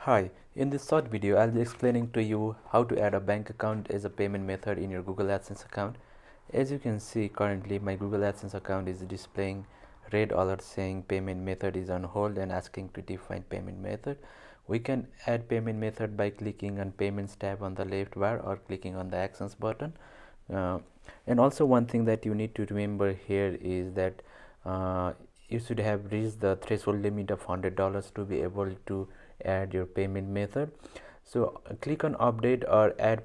Hi, in this short video, I'll be explaining to you how to add a bank account as a payment method in your Google Adsense account. As you can see, currently my Google Adsense account is displaying red alert saying payment method is on hold and asking to define payment method. We can add payment method by clicking on Payments tab on the left bar or clicking on the Actions button. And also one thing that you need to remember here is that you should have reached the threshold limit of $100 to be able to add your payment method. So click on update or add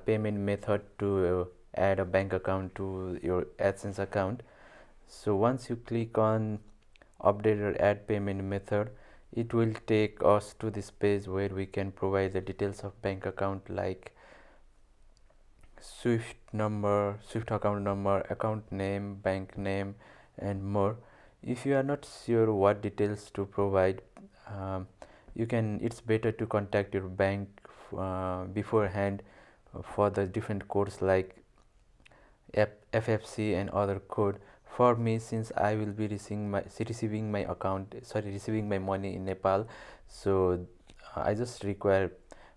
payment method to add a bank account to your AdSense account. So once you click on update or add payment method, it will take us to this page where we can provide the details of bank account like Swift number, Swift account number, account name, bank name, and more. If you are not sure what details to provide, it's better to contact your bank beforehand for the different codes like FFC and other code. For me, since I will be receiving my money in Nepal, so I just require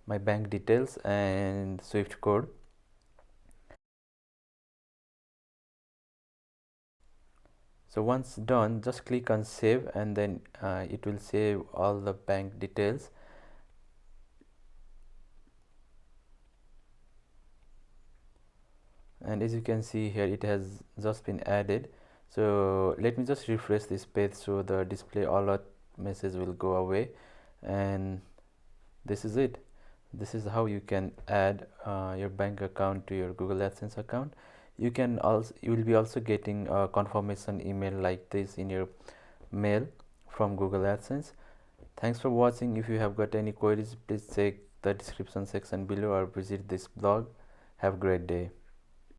my bank details and Swift code. So once done, just click on save, and then it will save all the bank details. And as you can see here, it has just been added. So let me just refresh this page so the display alert message will go away, and this is it. This is how you can add your bank account to your Google AdSense account. You will be also getting a confirmation email like this in your mail from Google AdSense. Thanks for watching. If you have got any queries, please check the description section below or visit this blog. Have a great day.